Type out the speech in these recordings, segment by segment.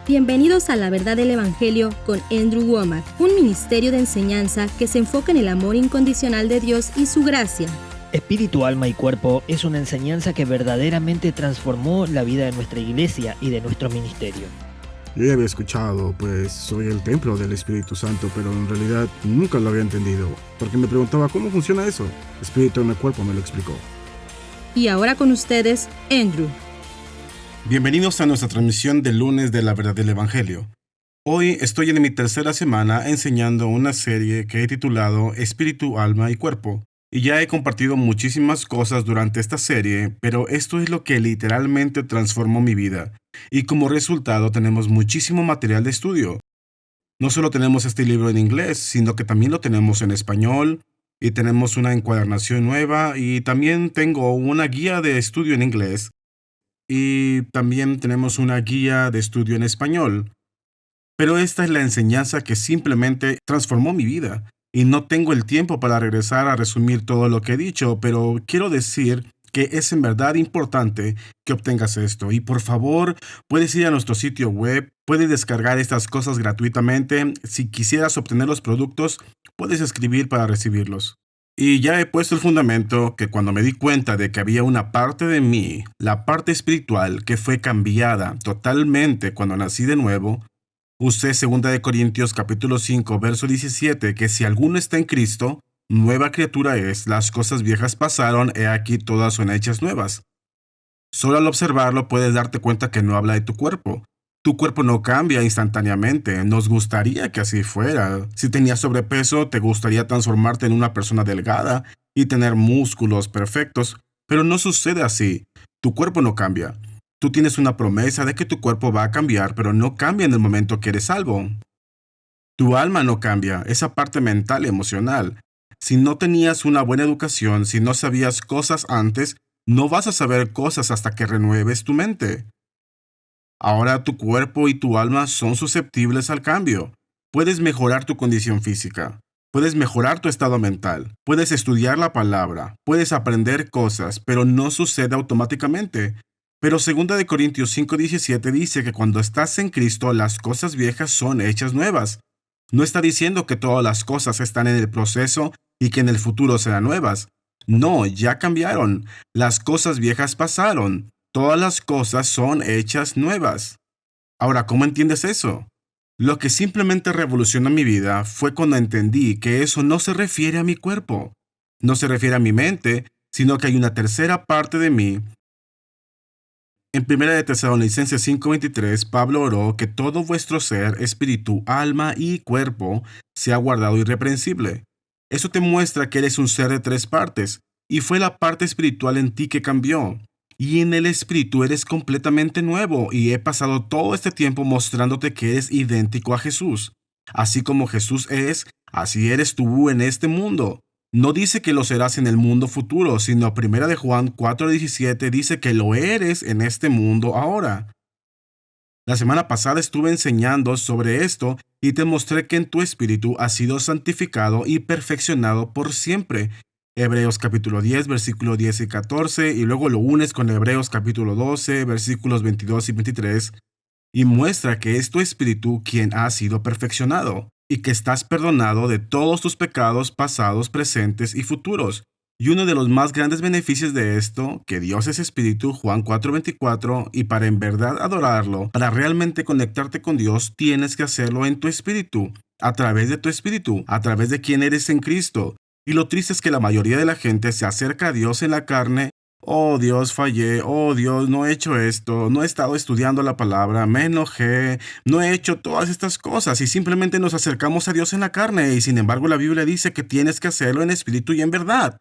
Bienvenidos a La Verdad del Evangelio con Andrew Wommack, un ministerio de enseñanza que se enfoca en el amor incondicional de Dios y su gracia. Espíritu, alma y cuerpo es una enseñanza que verdaderamente transformó la vida de nuestra iglesia y de nuestro ministerio. Yo ya había escuchado, pues soy el templo del Espíritu Santo, pero en realidad nunca lo había entendido, porque me preguntaba cómo funciona eso. Espíritu, alma y cuerpo me lo explicó. Y ahora con ustedes, Andrew. Bienvenidos a nuestra transmisión del lunes de La Verdad del Evangelio. Hoy estoy en mi tercera semana enseñando una serie que he titulado Espíritu, alma y cuerpo. Y ya he compartido muchísimas cosas durante esta serie, pero esto es lo que literalmente transformó mi vida. Y como resultado tenemos muchísimo material de estudio. No solo tenemos este libro en inglés, sino que también lo tenemos en español, y tenemos una encuadernación nueva, y también tengo una guía de estudio en inglés, y también tenemos una guía de estudio en español. Pero esta es la enseñanza que simplemente transformó mi vida. Y no tengo el tiempo para regresar a resumir todo lo que he dicho, pero quiero decir que es en verdad importante que obtengas esto. Y por favor, puedes ir a nuestro sitio web, puedes descargar estas cosas gratuitamente. Si quisieras obtener los productos, puedes escribir para recibirlos. Y ya he puesto el fundamento que cuando me di cuenta de que había una parte de mí, la parte espiritual, que fue cambiada totalmente cuando nací de nuevo, usé 2 de Corintios capítulo 5, verso 17, que si alguno está en Cristo, nueva criatura es, las cosas viejas pasaron, he aquí todas son hechas nuevas. Solo al observarlo puedes darte cuenta que no habla de tu cuerpo. Tu cuerpo no cambia instantáneamente. Nos gustaría que así fuera. Si tenías sobrepeso, te gustaría transformarte en una persona delgada y tener músculos perfectos, pero no sucede así. Tu cuerpo no cambia. Tú tienes una promesa de que tu cuerpo va a cambiar, pero no cambia en el momento que eres salvo. Tu alma no cambia, esa parte mental y emocional. Si no tenías una buena educación, si no sabías cosas antes, no vas a saber cosas hasta que renueves tu mente. Ahora tu cuerpo y tu alma son susceptibles al cambio. Puedes mejorar tu condición física. Puedes mejorar tu estado mental. Puedes estudiar la palabra. Puedes aprender cosas, pero no sucede automáticamente. Pero 2 de Corintios 5:17 dice que cuando estás en Cristo, las cosas viejas son hechas nuevas. No está diciendo que todas las cosas están en el proceso y que en el futuro serán nuevas. No, ya cambiaron. Las cosas viejas pasaron. Todas las cosas son hechas nuevas. Ahora, ¿cómo entiendes eso? Lo que simplemente revolucionó mi vida fue cuando entendí que eso no se refiere a mi cuerpo, no se refiere a mi mente, sino que hay una tercera parte de mí. En 1 de Tesalonicenses 5:23, Pablo oró que todo vuestro ser, espíritu, alma y cuerpo sea guardado irreprensible. Eso te muestra que eres un ser de 3 partes, y fue la parte espiritual en ti que cambió. Y en el espíritu eres completamente nuevo, y he pasado todo este tiempo mostrándote que eres idéntico a Jesús. Así como Jesús es, así eres tú en este mundo. No dice que lo serás en el mundo futuro, sino 1 de Juan 4:17 dice que lo eres en este mundo ahora. La semana pasada estuve enseñando sobre esto y te mostré que en tu espíritu has sido santificado y perfeccionado por siempre. Hebreos capítulo 10, versículo 10 y 14, y luego lo unes con Hebreos capítulo 12, versículos 22 y 23, y muestra que es tu espíritu quien ha sido perfeccionado, y que estás perdonado de todos tus pecados pasados, presentes y futuros. Y uno de los más grandes beneficios de esto, que Dios es espíritu, Juan 4:24, y para en verdad adorarlo, para realmente conectarte con Dios, tienes que hacerlo en tu espíritu, a través de tu espíritu, a través de quien eres en Cristo. Y lo triste es que la mayoría de la gente se acerca a Dios en la carne. Oh Dios, fallé. Oh Dios, no he hecho esto. No he estado estudiando la palabra. Me enojé. No he hecho todas estas cosas. Y simplemente nos acercamos a Dios en la carne. Y sin embargo la Biblia dice que tienes que hacerlo en espíritu y en verdad.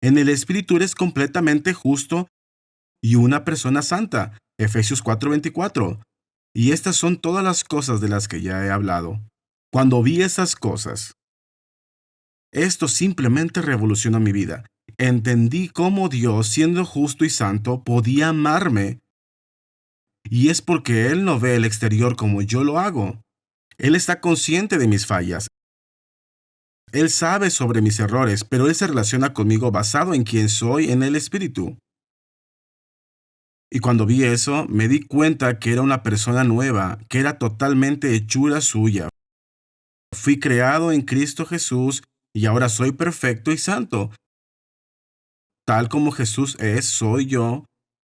En el espíritu eres completamente justo y una persona santa. Efesios 4:24. Y estas son todas las cosas de las que ya he hablado. Cuando vi esas cosas, esto simplemente revolucionó mi vida. Entendí cómo Dios, siendo justo y santo, podía amarme. Y es porque Él no ve el exterior como yo lo hago. Él está consciente de mis fallas. Él sabe sobre mis errores, pero Él se relaciona conmigo basado en quién soy en el Espíritu. Y cuando vi eso, me di cuenta que era una persona nueva, que era totalmente hechura suya. Fui creado en Cristo Jesús y ahora soy perfecto y santo. Tal como Jesús es, soy yo.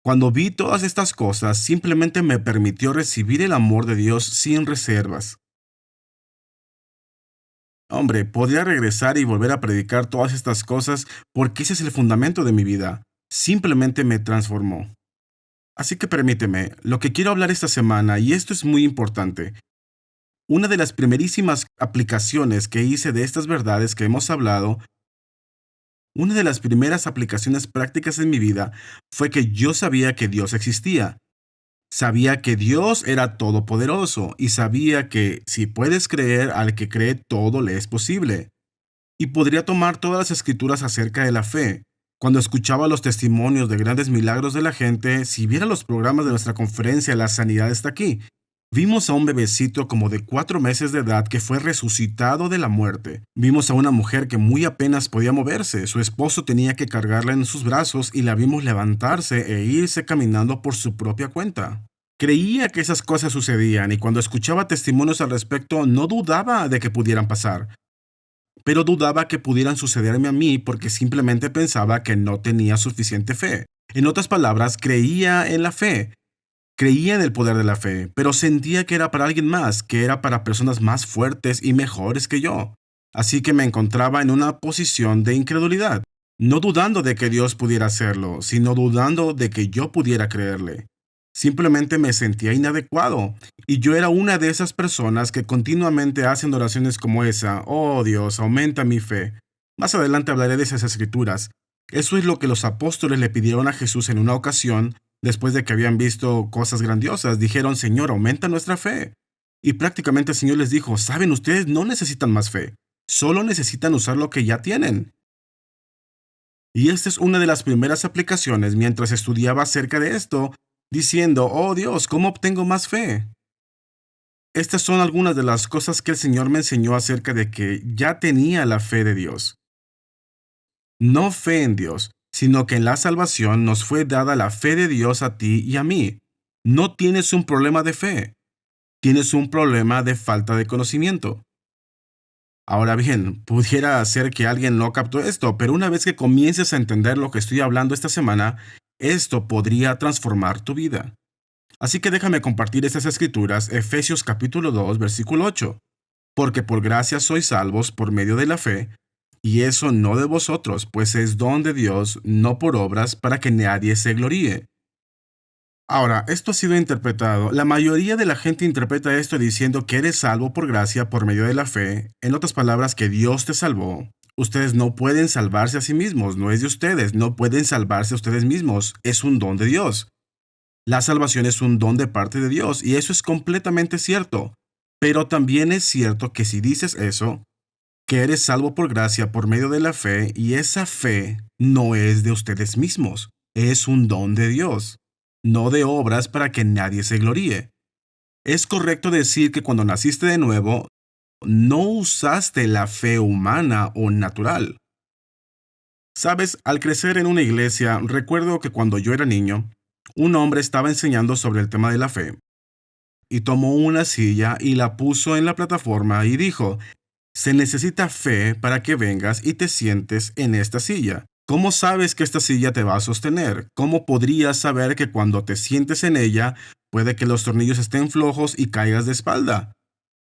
Cuando vi todas estas cosas, simplemente me permitió recibir el amor de Dios sin reservas. Hombre, podría regresar y volver a predicar todas estas cosas porque ese es el fundamento de mi vida. Simplemente me transformó. Así que permíteme, lo que quiero hablar esta semana, y esto es muy importante, una de las primerísimas aplicaciones que hice de estas verdades que hemos hablado, una de las primeras aplicaciones prácticas en mi vida fue que yo sabía que Dios existía. Sabía que Dios era todopoderoso y sabía que si puedes creer al que cree, todo le es posible. Y podría tomar todas las escrituras acerca de la fe. Cuando escuchaba los testimonios de grandes milagros de la gente, si viera los programas de nuestra conferencia La Sanidad está aquí, vimos a un bebecito como de 4 meses de edad que fue resucitado de la muerte. Vimos a una mujer que muy apenas podía moverse. Su esposo tenía que cargarla en sus brazos y la vimos levantarse e irse caminando por su propia cuenta. Creía que esas cosas sucedían y cuando escuchaba testimonios al respecto no dudaba de que pudieran pasar. Pero dudaba que pudieran sucederme a mí porque simplemente pensaba que no tenía suficiente fe. En otras palabras, creía en la fe. Creía en el poder de la fe, pero sentía que era para alguien más, que era para personas más fuertes y mejores que yo. Así que me encontraba en una posición de incredulidad, no dudando de que Dios pudiera hacerlo, sino dudando de que yo pudiera creerle. Simplemente me sentía inadecuado, y yo era una de esas personas que continuamente hacen oraciones como esa: oh Dios, aumenta mi fe. Más adelante hablaré de esas escrituras. Eso es lo que los apóstoles le pidieron a Jesús en una ocasión. Después de que habían visto cosas grandiosas, dijeron: Señor, aumenta nuestra fe. Y prácticamente el Señor les dijo: saben, ustedes no necesitan más fe, solo necesitan usar lo que ya tienen. Y esta es una de las primeras aplicaciones mientras estudiaba acerca de esto, diciendo: oh Dios, ¿cómo obtengo más fe? Estas son algunas de las cosas que el Señor me enseñó acerca de que ya tenía la fe de Dios. No fe en Dios, sino que en la salvación nos fue dada la fe de Dios a ti y a mí. No tienes un problema de fe, tienes un problema de falta de conocimiento. Ahora bien, pudiera ser que alguien no captó esto, pero una vez que comiences a entender lo que estoy hablando esta semana, esto podría transformar tu vida. Así que déjame compartir estas escrituras, Efesios capítulo 2, versículo 8. Porque por gracia sois salvos por medio de la fe, y eso no de vosotros, pues es don de Dios, no por obras, para que nadie se gloríe. Ahora, esto ha sido interpretado. La mayoría de la gente interpreta esto diciendo que eres salvo por gracia por medio de la fe. En otras palabras, que Dios te salvó. Ustedes no pueden salvarse a sí mismos, no es de ustedes, no pueden salvarse a ustedes mismos, es un don de Dios. La salvación es un don de parte de Dios, y eso es completamente cierto. Pero también es cierto que si dices eso, que eres salvo por gracia por medio de la fe, y esa fe no es de ustedes mismos, es un don de Dios, no de obras para que nadie se gloríe. Es correcto decir que cuando naciste de nuevo, no usaste la fe humana o natural. Sabes, al crecer en una iglesia, recuerdo que cuando yo era niño, un hombre estaba enseñando sobre el tema de la fe, y tomó una silla y la puso en la plataforma y dijo: se necesita fe para que vengas y te sientes en esta silla. ¿Cómo sabes que esta silla te va a sostener? ¿Cómo podrías saber que cuando te sientes en ella, puede que los tornillos estén flojos y caigas de espalda?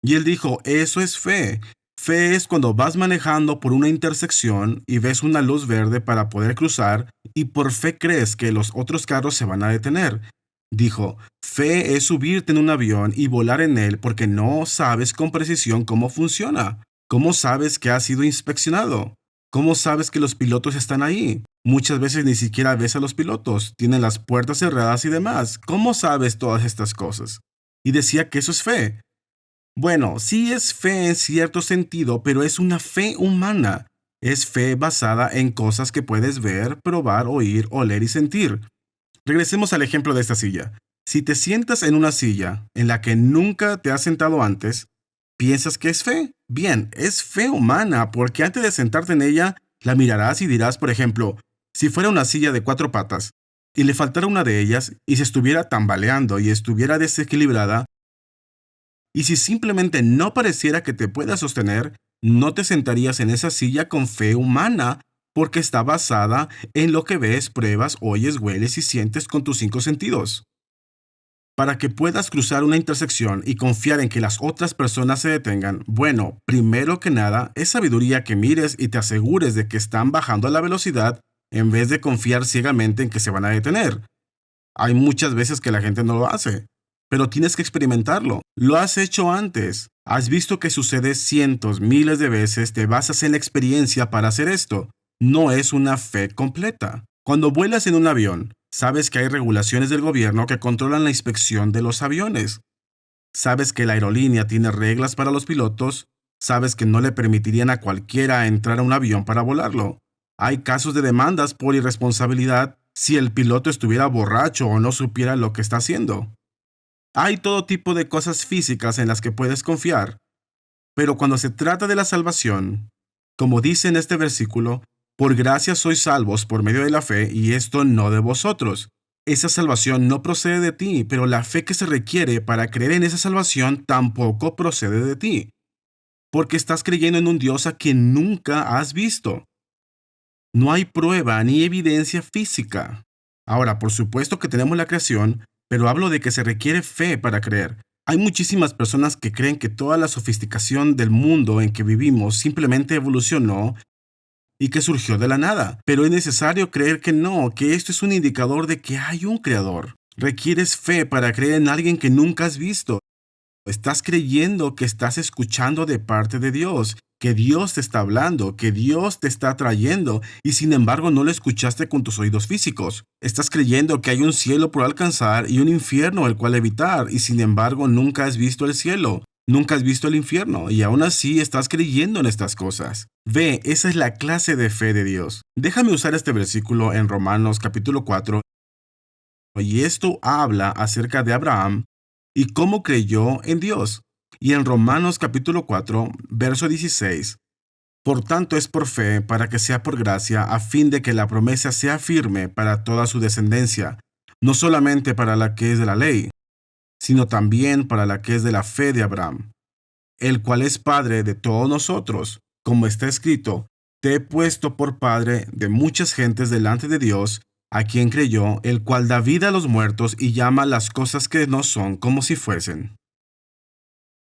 Y él dijo: eso es fe. Fe es cuando vas manejando por una intersección y ves una luz verde para poder cruzar y por fe crees que los otros carros se van a detener. Dijo: fe es subirte en un avión y volar en él porque no sabes con precisión cómo funciona. ¿Cómo sabes que ha sido inspeccionado? ¿Cómo sabes que los pilotos están ahí? Muchas veces ni siquiera ves a los pilotos, tienen las puertas cerradas y demás. ¿Cómo sabes todas estas cosas? Y decía que eso es fe. Bueno, sí es fe en cierto sentido, pero es una fe humana. Es fe basada en cosas que puedes ver, probar, oír, oler y sentir. Regresemos al ejemplo de esta silla. Si te sientas en una silla en la que nunca te has sentado antes, ¿piensas que es fe? Bien, es fe humana, porque antes de sentarte en ella, la mirarás y dirás, por ejemplo, si fuera una silla de 4 patas, y le faltara una de ellas y se estuviera tambaleando y estuviera desequilibrada, y si simplemente no pareciera que te pueda sostener, no te sentarías en esa silla con fe humana, porque está basada en lo que ves, pruebas, oyes, hueles y sientes con tus 5 sentidos. Para que puedas cruzar una intersección y confiar en que las otras personas se detengan, bueno, primero que nada, es sabiduría que mires y te asegures de que están bajando a la velocidad en vez de confiar ciegamente en que se van a detener. Hay muchas veces que la gente no lo hace, pero tienes que experimentarlo. Lo has hecho antes. Has visto que sucede cientos, miles de veces, te basas en la experiencia para hacer esto. No es una fe completa. Cuando vuelas en un avión, sabes que hay regulaciones del gobierno que controlan la inspección de los aviones. Sabes que la aerolínea tiene reglas para los pilotos. Sabes que no le permitirían a cualquiera entrar a un avión para volarlo. Hay casos de demandas por irresponsabilidad si el piloto estuviera borracho o no supiera lo que está haciendo. Hay todo tipo de cosas físicas en las que puedes confiar. Pero cuando se trata de la salvación, como dice en este versículo, por gracia sois salvos por medio de la fe, y esto no de vosotros. Esa salvación no procede de ti, pero la fe que se requiere para creer en esa salvación tampoco procede de ti, porque estás creyendo en un Dios a quien nunca has visto. No hay prueba ni evidencia física. Ahora, por supuesto que tenemos la creación, pero hablo de que se requiere fe para creer. Hay muchísimas personas que creen que toda la sofisticación del mundo en que vivimos simplemente evolucionó y que surgió de la nada. Pero es necesario creer que no, que esto es un indicador de que hay un creador. Requieres fe para creer en alguien que nunca has visto. Estás creyendo que estás escuchando de parte de Dios, que Dios te está hablando, que Dios te está trayendo, y sin embargo no lo escuchaste con tus oídos físicos. Estás creyendo que hay un cielo por alcanzar y un infierno el cual evitar, y sin embargo nunca has visto el cielo, nunca has visto el infierno, y aún así estás creyendo en estas cosas. Ve, esa es la clase de fe de Dios. Déjame usar este versículo en Romanos capítulo 4, y esto habla acerca de Abraham y cómo creyó en Dios. Y en Romanos capítulo 4, verso 16, por tanto es por fe para que sea por gracia, a fin de que la promesa sea firme para toda su descendencia, no solamente para la que es de la ley, sino también para la que es de la fe de Abraham, el cual es padre de todos nosotros, como está escrito, te he puesto por padre de muchas gentes delante de Dios, a quien creyó, el cual da vida a los muertos y llama las cosas que no son como si fuesen.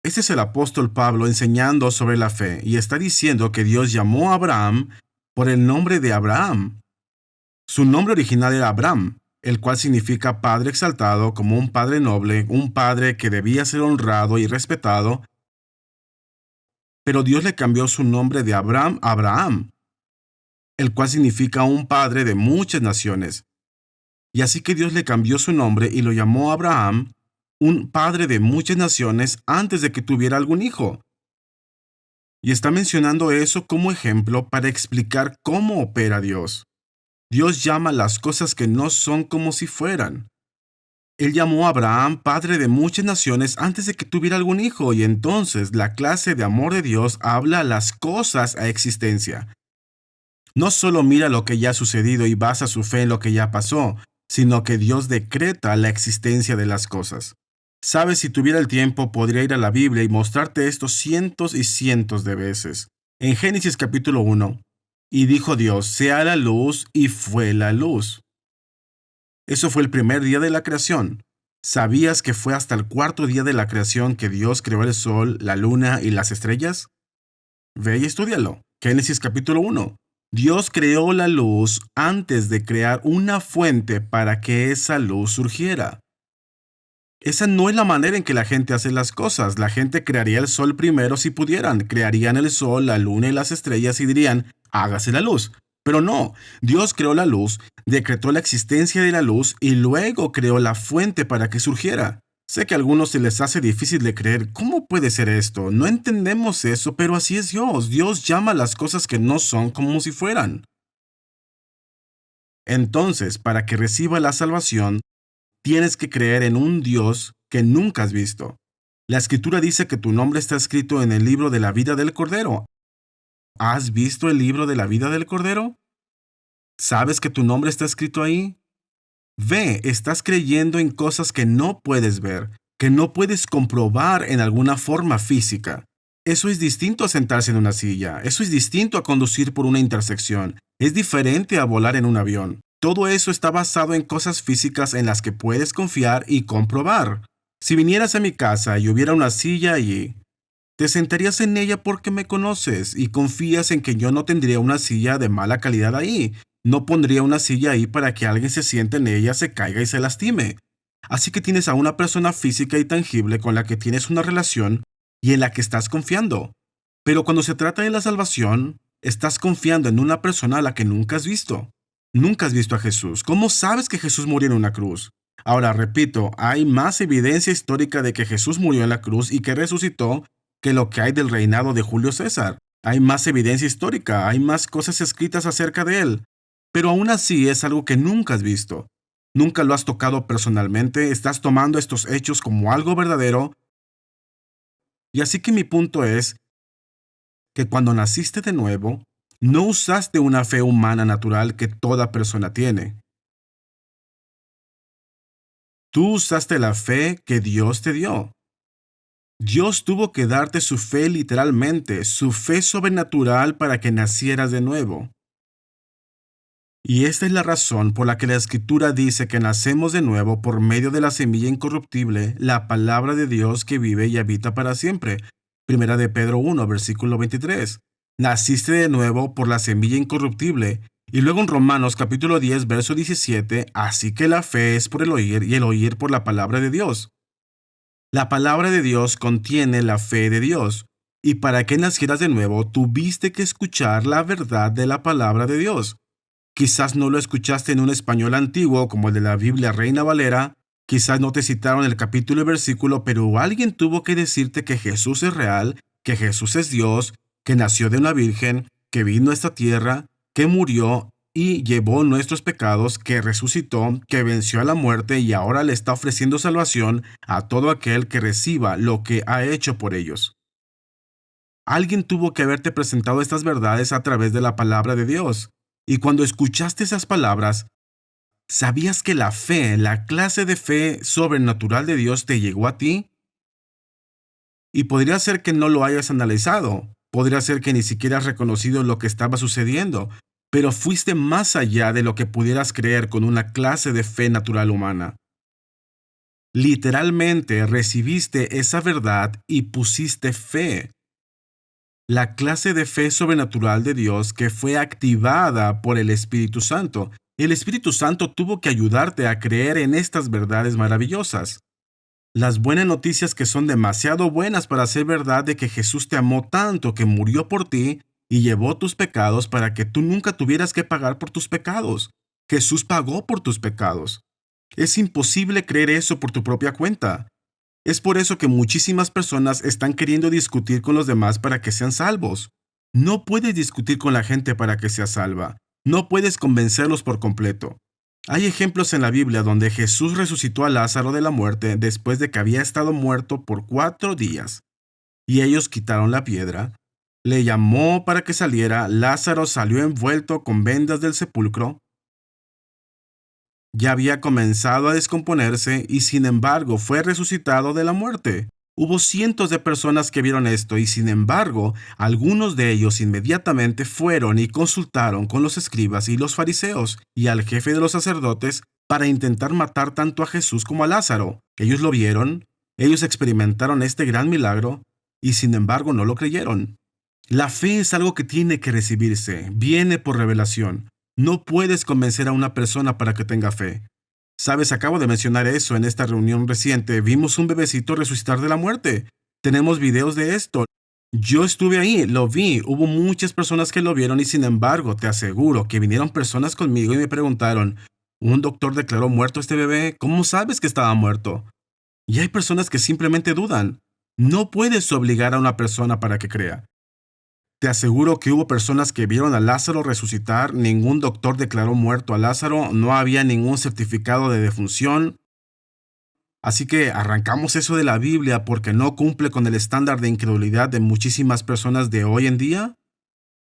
Este es el apóstol Pablo enseñando sobre la fe y está diciendo que Dios llamó a Abraham por el nombre de Abraham. Su nombre original era Abram, el cual significa padre exaltado, como un padre noble, un padre que debía ser honrado y respetado. Pero Dios le cambió su nombre de Abram a Abraham, el cual significa un padre de muchas naciones. Y así que Dios le cambió su nombre y lo llamó Abraham, un padre de muchas naciones, antes de que tuviera algún hijo. Y está mencionando eso como ejemplo para explicar cómo opera Dios. Dios llama las cosas que no son como si fueran. Él llamó a Abraham padre de muchas naciones antes de que tuviera algún hijo, y entonces la clase de amor de Dios habla las cosas a existencia. No solo mira lo que ya ha sucedido y basa su fe en lo que ya pasó, sino que Dios decreta la existencia de las cosas. Sabes, si tuviera el tiempo, podría ir a la Biblia y mostrarte esto cientos y cientos de veces. En Génesis capítulo 1, y dijo Dios, sea la luz, y fue la luz. Eso fue el primer día de la creación. ¿Sabías que fue hasta el cuarto día de la creación que Dios creó el sol, la luna y las estrellas? Ve y estúdialo. Génesis capítulo 1. Dios creó la luz antes de crear una fuente para que esa luz surgiera. Esa no es la manera en que la gente hace las cosas. La gente crearía el sol primero si pudieran. Crearían el sol, la luna y las estrellas y dirían, hágase la luz. Pero no, Dios creó la luz, decretó la existencia de la luz y luego creó la fuente para que surgiera. Sé que a algunos se les hace difícil de creer. ¿Cómo puede ser esto? No entendemos eso, pero así es Dios. Dios llama las cosas que no son como si fueran. Entonces, para que reciba la salvación, tienes que creer en un Dios que nunca has visto. La Escritura dice que tu nombre está escrito en el libro de la vida del Cordero. ¿Has visto el libro de la vida del Cordero? ¿Sabes que tu nombre está escrito ahí? Ve, estás creyendo en cosas que no puedes ver, que no puedes comprobar en alguna forma física. Eso es distinto a sentarse en una silla, eso es distinto a conducir por una intersección, es diferente a volar en un avión. Todo eso está basado en cosas físicas en las que puedes confiar y comprobar. Si vinieras a mi casa y hubiera una silla allí, te sentarías en ella porque me conoces y confías en que yo no tendría una silla de mala calidad ahí. No pondría una silla ahí para que alguien se siente en ella, se caiga y se lastime. Así que tienes a una persona física y tangible con la que tienes una relación y en la que estás confiando. Pero cuando se trata de la salvación, estás confiando en una persona a la que nunca has visto. Nunca has visto a Jesús. ¿Cómo sabes que Jesús murió en una cruz? Ahora, repito, hay más evidencia histórica de que Jesús murió en la cruz y que resucitó que lo que hay del reinado de Julio César. Hay más evidencia histórica, hay más cosas escritas acerca de él. Pero aún así es algo que nunca has visto. Nunca lo has tocado personalmente, estás tomando estos hechos como algo verdadero. Y así que mi punto es que cuando naciste de nuevo, no usaste una fe humana natural que toda persona tiene. Tú usaste la fe que Dios te dio. Dios tuvo que darte su fe literalmente, su fe sobrenatural para que nacieras de nuevo. Y esta es la razón por la que la Escritura dice que nacemos de nuevo por medio de la semilla incorruptible, la palabra de Dios que vive y habita para siempre. Primera de Pedro 1, versículo 23. Naciste de nuevo por la semilla incorruptible. Y luego en Romanos capítulo 10, verso 17, así que la fe es por el oír y el oír por la palabra de Dios. La palabra de Dios contiene la fe de Dios. Y para que nacieras de nuevo, tuviste que escuchar la verdad de la palabra de Dios. Quizás no lo escuchaste en un español antiguo como el de la Biblia Reina Valera, quizás no te citaron el capítulo y versículo, pero alguien tuvo que decirte que Jesús es real, que Jesús es Dios, que nació de una virgen, que vino a esta tierra, que murió y llevó nuestros pecados, que resucitó, que venció a la muerte y ahora le está ofreciendo salvación a todo aquel que reciba lo que ha hecho por ellos. Alguien tuvo que haberte presentado estas verdades a través de la palabra de Dios. Y cuando escuchaste esas palabras, ¿sabías que la fe, la clase de fe sobrenatural de Dios te llegó a ti? Y podría ser que no lo hayas analizado, podría ser que ni siquiera has reconocido lo que estaba sucediendo, pero fuiste más allá de lo que pudieras creer con una clase de fe natural humana. Literalmente recibiste esa verdad y pusiste fe. La clase de fe sobrenatural de Dios que fue activada por el Espíritu Santo. El Espíritu Santo tuvo que ayudarte a creer en estas verdades maravillosas. Las buenas noticias que son demasiado buenas para ser verdad de que Jesús te amó tanto que murió por ti y llevó tus pecados para que tú nunca tuvieras que pagar por tus pecados. Jesús pagó por tus pecados. Es imposible creer eso por tu propia cuenta. Es por eso que muchísimas personas están queriendo discutir con los demás para que sean salvos. No puedes discutir con la gente para que sea salva. No puedes convencerlos por completo. Hay ejemplos en la Biblia donde Jesús resucitó a Lázaro de la muerte después de que había estado muerto por 4 días. Y ellos quitaron la piedra. Le llamó para que saliera. Lázaro salió envuelto con vendas del sepulcro. Ya había comenzado a descomponerse y sin embargo fue resucitado de la muerte. Hubo cientos de personas que vieron esto y sin embargo algunos de ellos inmediatamente fueron y consultaron con los escribas y los fariseos y al jefe de los sacerdotes para intentar matar tanto a Jesús como a Lázaro. Ellos lo vieron, ellos experimentaron este gran milagro y sin embargo no lo creyeron. La fe es algo que tiene que recibirse, viene por revelación. No puedes convencer a una persona para que tenga fe. Sabes, acabo de mencionar eso en esta reunión reciente. Vimos un bebecito resucitar de la muerte. Tenemos videos de esto. Yo estuve ahí, lo vi. Hubo muchas personas que lo vieron y sin embargo, te aseguro que vinieron personas conmigo y me preguntaron, ¿un doctor declaró muerto a este bebé? ¿Cómo sabes que estaba muerto? Y hay personas que simplemente dudan. No puedes obligar a una persona para que crea. Te aseguro que hubo personas que vieron a Lázaro resucitar, ningún doctor declaró muerto a Lázaro, no había ningún certificado de defunción. Así que arrancamos eso de la Biblia porque no cumple con el estándar de incredulidad de muchísimas personas de hoy en día.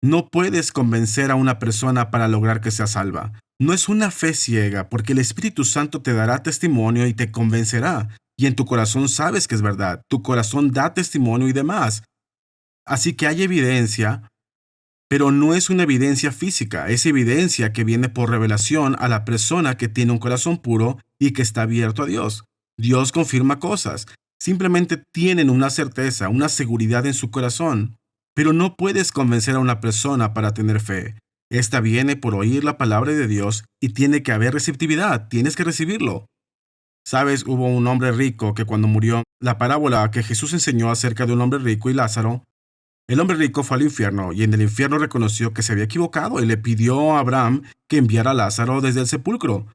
No puedes convencer a una persona para lograr que sea salva. No es una fe ciega, porque el Espíritu Santo te dará testimonio y te convencerá. Y en tu corazón sabes que es verdad. Tu corazón da testimonio y demás. Así que hay evidencia, pero no es una evidencia física. Es evidencia que viene por revelación a la persona que tiene un corazón puro y que está abierto a Dios. Dios confirma cosas. Simplemente tienen una certeza, una seguridad en su corazón. Pero no puedes convencer a una persona para tener fe. Esta viene por oír la palabra de Dios y tiene que haber receptividad. Tienes que recibirlo. Sabes, hubo un hombre rico que cuando murió, la parábola que Jesús enseñó acerca de un hombre rico y Lázaro, el hombre rico fue al infierno y en el infierno reconoció que se había equivocado y le pidió a Abraham que enviara a Lázaro desde el sepulcro.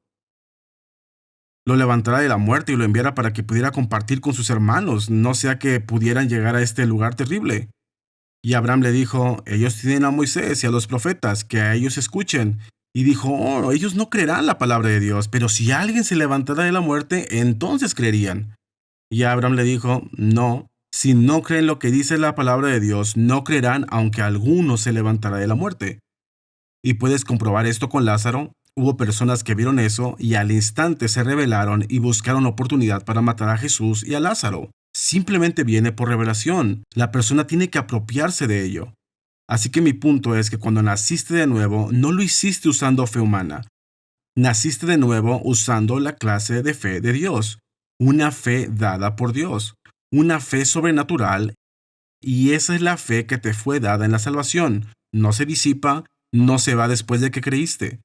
Lo levantara de la muerte y lo enviara para que pudiera compartir con sus hermanos, no sea que pudieran llegar a este lugar terrible. Y Abraham le dijo, ellos tienen a Moisés y a los profetas, que a ellos escuchen. Y dijo, ellos no creerán la palabra de Dios, pero si alguien se levantara de la muerte, entonces creerían. Y Abraham le dijo, no, si no creen lo que dice la palabra de Dios, no creerán aunque alguno se levantara de la muerte. Y puedes comprobar esto con Lázaro. Hubo personas que vieron eso y al instante se rebelaron y buscaron oportunidad para matar a Jesús y a Lázaro. Simplemente viene por revelación. La persona tiene que apropiarse de ello. Así que mi punto es que cuando naciste de nuevo, no lo hiciste usando fe humana. Naciste de nuevo usando la clase de fe de Dios. Una fe dada por Dios. Una fe sobrenatural. Y esa es la fe que te fue dada en la salvación. No se disipa, no se va después de que creíste.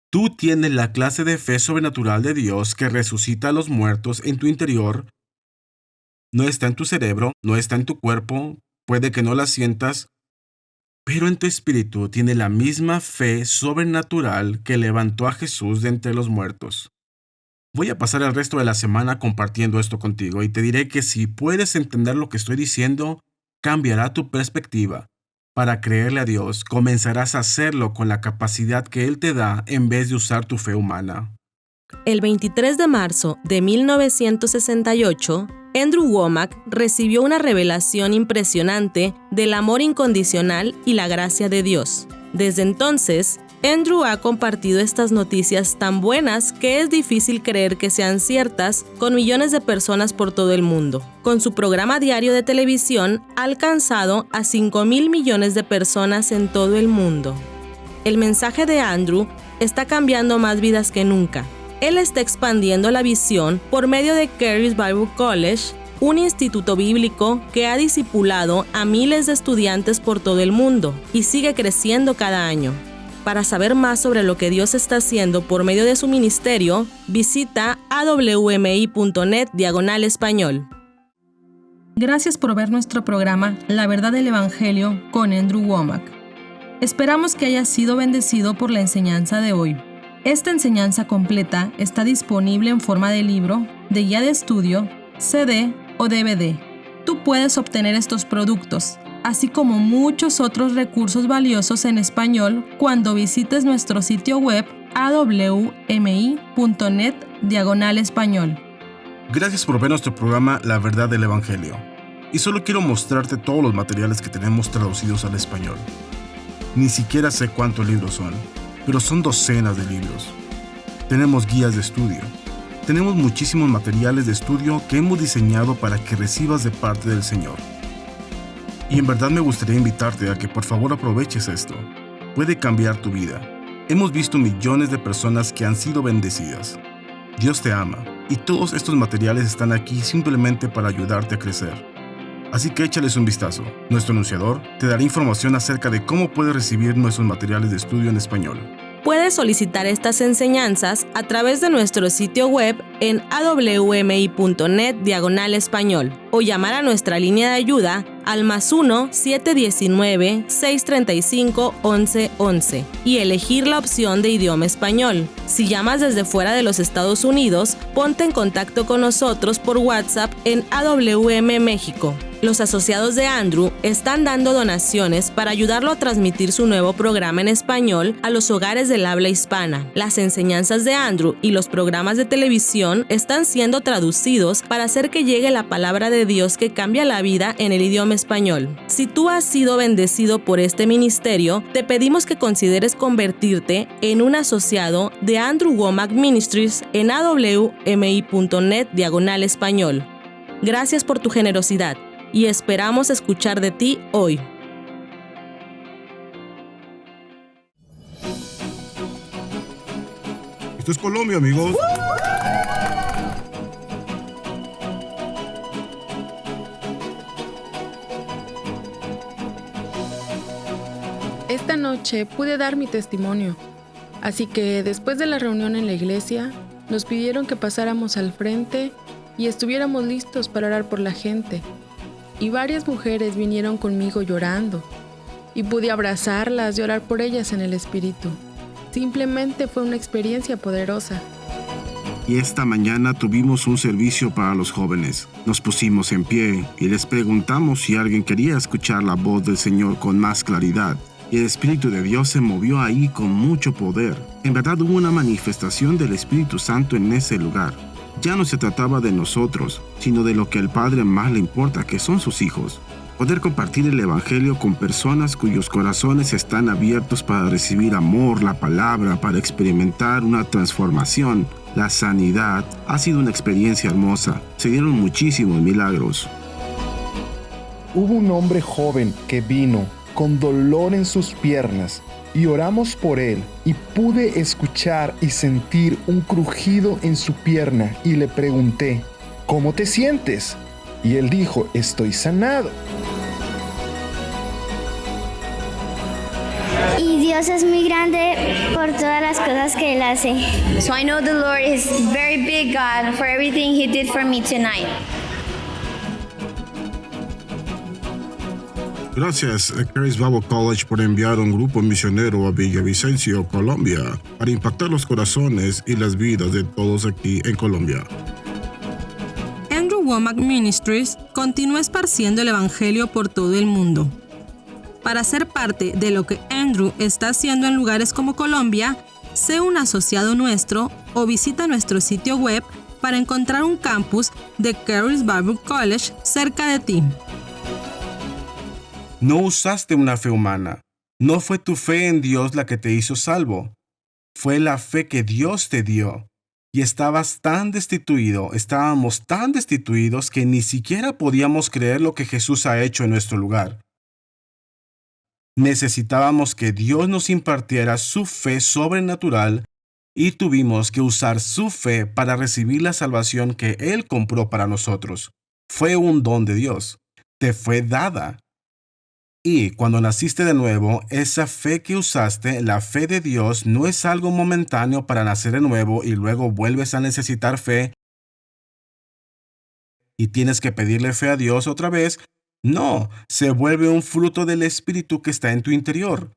Tú tienes la clase de fe sobrenatural de Dios que resucita a los muertos en tu interior. No está en tu cerebro, no está en tu cuerpo, puede que no la sientas, pero en tu espíritu tiene la misma fe sobrenatural que levantó a Jesús de entre los muertos. Voy a pasar el resto de la semana compartiendo esto contigo y te diré que si puedes entender lo que estoy diciendo, cambiará tu perspectiva. Para creerle a Dios, comenzarás a hacerlo con la capacidad que Él te da en vez de usar tu fe humana. El 23 de marzo de 1968, Andrew Wommack recibió una revelación impresionante del amor incondicional y la gracia de Dios. Desde entonces, Andrew ha compartido estas noticias tan buenas que es difícil creer que sean ciertas con millones de personas por todo el mundo. Con su programa diario de televisión, ha alcanzado a 5,000 millones de personas en todo el mundo. El mensaje de Andrew está cambiando más vidas que nunca. Él está expandiendo la visión por medio de Charis Bible College, un instituto bíblico que ha discipulado a miles de estudiantes por todo el mundo y sigue creciendo cada año. Para saber más sobre lo que Dios está haciendo por medio de su ministerio, visita awmi.net/español. Gracias por ver nuestro programa La Verdad del Evangelio con Andrew Wommack. Esperamos que hayas sido bendecido por la enseñanza de hoy. Esta enseñanza completa está disponible en forma de libro, de guía de estudio, CD o DVD. Tú puedes obtener estos productos, así como muchos otros recursos valiosos en español cuando visites nuestro sitio web awmi.net/español. Gracias por ver nuestro programa La Verdad del Evangelio. Y solo quiero mostrarte todos los materiales que tenemos traducidos al español. Ni siquiera sé cuántos libros son, pero son docenas de libros. Tenemos guías de estudio. Tenemos muchísimos materiales de estudio que hemos diseñado para que recibas de parte del Señor. Y en verdad me gustaría invitarte a que por favor aproveches esto. Puede cambiar tu vida. Hemos visto millones de personas que han sido bendecidas. Dios te ama y todos estos materiales están aquí simplemente para ayudarte a crecer. Así que échales un vistazo. Nuestro anunciador te dará información acerca de cómo puedes recibir nuestros materiales de estudio en español. Puedes solicitar estas enseñanzas a través de nuestro sitio web en awmi.net/español o llamar a nuestra línea de ayuda al +1 719 635 1111 y elegir la opción de idioma español. Si llamas desde fuera de los Estados Unidos, ponte en contacto con nosotros por WhatsApp en AWM México Los asociados de Andrew están dando donaciones para ayudarlo a transmitir su nuevo programa en español a los hogares del habla hispana. Las enseñanzas de Andrew y los programas de televisión están siendo traducidos para hacer que llegue la palabra de Dios que cambia la vida en el idioma español. Si tú has sido bendecido por este ministerio, te pedimos que consideres convertirte en un asociado de Andrew Wommack Ministries en awmi.net/español. Gracias por tu generosidad y esperamos escuchar de ti hoy. Esto es Colombia, amigos. Esta noche pude dar mi testimonio, así que después de la reunión en la iglesia, nos pidieron que pasáramos al frente y estuviéramos listos para orar por la gente. Y varias mujeres vinieron conmigo llorando, y pude abrazarlas y orar por ellas en el Espíritu. Simplemente fue una experiencia poderosa. Y esta mañana tuvimos un servicio para los jóvenes. Nos pusimos en pie y les preguntamos si alguien quería escuchar la voz del Señor con más claridad. Y el Espíritu de Dios se movió ahí con mucho poder. En verdad hubo una manifestación del Espíritu Santo en ese lugar. Ya no se trataba de nosotros, sino de lo que al Padre más le importa, que son sus hijos. Poder compartir el Evangelio con personas cuyos corazones están abiertos para recibir amor, la palabra, para experimentar una transformación, la sanidad, ha sido una experiencia hermosa. Se dieron muchísimos milagros. Hubo un hombre joven que vino con dolor en sus piernas y oramos por él y pude escuchar y sentir un crujido en su pierna y le pregunté, ¿cómo te sientes? Y él dijo, estoy sanado. Y Dios es muy grande por todas las cosas que Él hace. So I know the Lord is very big God for everything He did for me tonight. Gracias a Charis Bible College por enviar un grupo misionero a Villavicencio, Colombia, para impactar los corazones y las vidas de todos aquí en Colombia. Andrew Wommack Ministries continúa esparciendo el Evangelio por todo el mundo. Para ser parte de lo que Andrew está haciendo en lugares como Colombia, sé un asociado nuestro o visita nuestro sitio web para encontrar un campus de Charis Bible College cerca de ti. No usaste una fe humana. No fue tu fe en Dios la que te hizo salvo. Fue la fe que Dios te dio. Y estábamos tan destituidos que ni siquiera podíamos creer lo que Jesús ha hecho en nuestro lugar. Necesitábamos que Dios nos impartiera su fe sobrenatural y tuvimos que usar su fe para recibir la salvación que Él compró para nosotros. Fue un don de Dios. Te fue dada. Y cuando naciste de nuevo, esa fe que usaste, la fe de Dios, no es algo momentáneo para nacer de nuevo y luego vuelves a necesitar fe y tienes que pedirle fe a Dios otra vez. No, se vuelve un fruto del Espíritu que está en tu interior.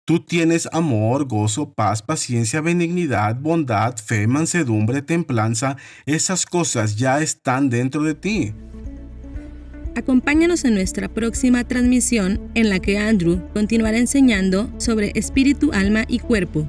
Tú tienes amor, gozo, paz, paciencia, benignidad, bondad, fe, mansedumbre, templanza. Esas cosas ya están dentro de ti. Acompáñanos en nuestra próxima transmisión en la que Andrew continuará enseñando sobre espíritu, alma y cuerpo.